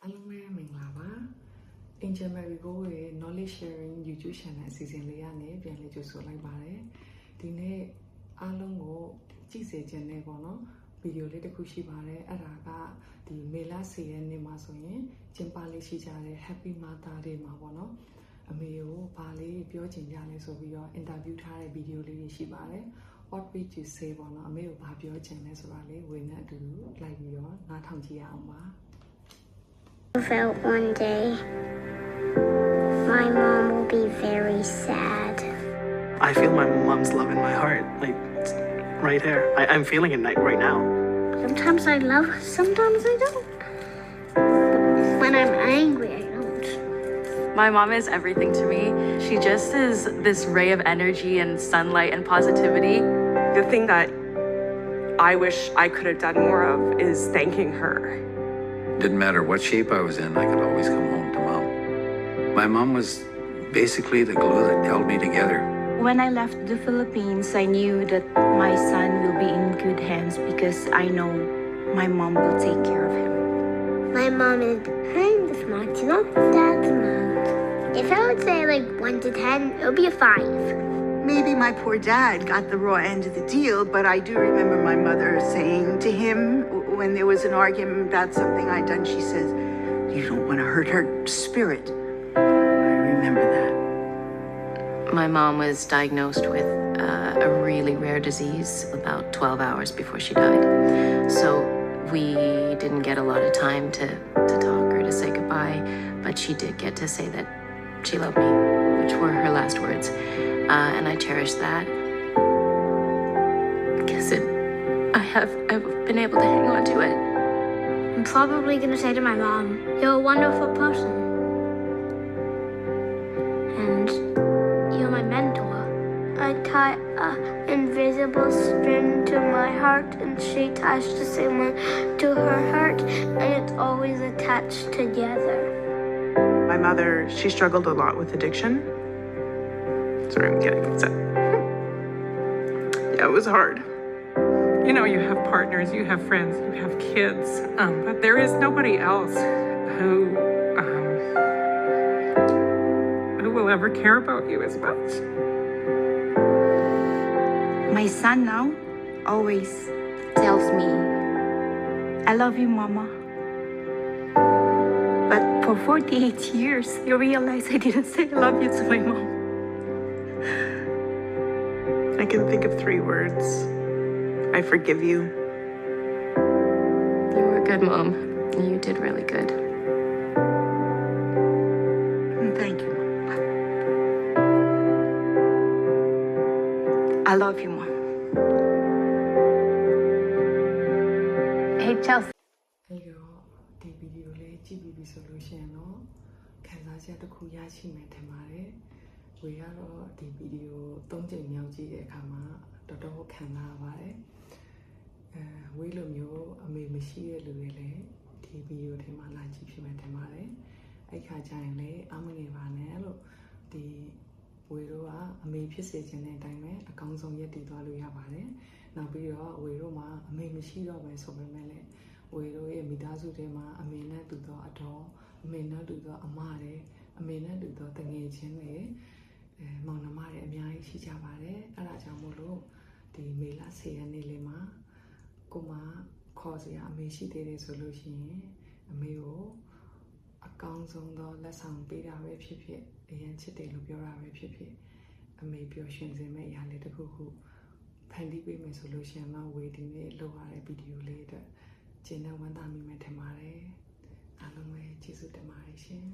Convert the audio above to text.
အားလုံးပဲမင်္ဂလာပါ Angel Mary Go ရဲ့ Knowledge Sharing YouTube Channel အစီအစဉ်လေးကနေပြန်လည်ကြိုဆိုလိုက်ပါတယ်ဒီနေ့အားလုံးကိုကြည့်စေခြင်းနဲ့ပေါ့နော်ဗီဒီယိုလေးတစ်ခုရှိပါတယ်အဲ့ဒါကဒီမေလ10ရက်နေ့မှာဆိုရင်ကျင်းပလေးရှိကြတဲ့ Happy Mother Day မှာပေါ့နော်အမေကိုဘာလေးပြောချင်ကြလဲဆိုပြီးတော့ interview ထားတဲ့ဗီဒီယိုလေးတွေရှိပါတယ် What would you say ပေါ့နော်အမေကိုဘာပြောချင်လဲဆိုတာလေးဝင်နေအတူတူလိုက်ပြီးတော့နားထောင်ကြည့်ရအောင်ပါ I felt one day my mom will be very sad. I feel my mom's love in my heart, like right there. I'm feeling it right now. Sometimes I love her, sometimes I don't. When I'm angry, I don't. My mom is everything to me. She just is this ray of energy and sunlight and positivity. The thing that I wish I could have done more of is thanking her. Didn't matter what shape I was in, I could always come home to mom. My mom was basically the glue that held me together. When I left the Philippines, I knew that my son will be in good hands because I know my mom will take care of him. My mom is kind of smart, she's not that smart. If I would say like 1 to 10, it would be a 5. Maybe my poor dad got the raw end of the deal, but I do remember my mother saying to him when there was an argument about something I'd done, she says, "You don't want to hurt her spirit." I remember that. My mom was diagnosed with a really rare disease about 12 hours before she died. So we didn't get a lot of time to talk or to say goodbye, but she did get to say that she loved me, which were her last words. And I cherish that because I've been able to hang on to it. I'm probably going to say to my mom, "You're a wonderful person. And you're my mentor." I tie an invisible string to my heart, and she ties the same one to her heart, and it's always attached together. My mother, she struggled a lot with addiction. Sorry, I'm getting upset. Yeah, it was hard. You know, you have partners, you have friends, you have kids, but there is nobody else who will ever care about you as much. My son now always tells me, "I love you, Mama." But for 48 years, you realize I didn't say I love you to my mom. I can think of 3 words. I forgive you. You were a good mom. You did really good. Thank you, Mom. I love you, Mom. Hey, Chelsea. အဲ့တော့ဒီဗီဒီယိုလေးကြည့်ပြီးပြီဆိုလို့ရှိရင်တော့ခံစားချက်တစ်ခုရရှိမယ်ထင်ပါတယ်။ဝေကတော့ဒီဗီဒီယို3ချိန်မြောက်ကြည့်တဲ့အခါမှာတော်တော်ခံစားရပါတယ်။ဝေလိုမျိုးအမေမရှိတဲ့လူတွေလည်းဒီဗီဒီယိုထဲမှာလာကြည့်ဖြစ်မယ်ထင်ပါတယ်။အဲ့ခါကျရင်လည်းအမငယ်ပါနဲ့လို့ဒီဝေတို့ကအမေဖြစ်စေခြင်းတဲ့အတိုင်းပဲအကောင်းဆုံးရည်တည်သွားလို့ရပါတယ်။နောက်ပြီးတော့ဝေတို့မှာအမေမရှိတော့ပဲဆိုပေမဲ့လည်းဝေတို့ရဲ့မိသားစုထဲမှာအမေနဲ့တူသောအတော်အမေနဲ့တူသောအမတွေအမေနဲ့တူသောတငယ်ချင်းတွေမောင်နှမတွေအများကြီးရှိကြပါတယ်အဲ့ဒါကြောင့်မို့လို့ဒီမေလ10ရက်နေ့လေးမှာကိုမခေါ်စရာအမေရှိသေးတယ်ဆိုလို့ရှိရင်အမေကိုအကောင်းဆုံးသောလက်ဆောင်ပေးတာပဲဖြစ်ဖြစ်အရင်ချစ်တယ်လို့ပြောတာပဲဖြစ်ဖြစ်အမေပျော်ရွှင်စေမယ့်အရာလေးတစ်ခုခုဖန်တီးပေးမယ်ဆိုလို့ရှိရင်တော့ဝေဒီနေ့လောက်ရတဲ့ဗီဒီယိုလေးအတွက်ကျင်းတဲ့ဝန်တာမိမယ်ထင်ပါတယ်အားလုံးပဲကျေးဇူးတင်ပါတယ်ရှင်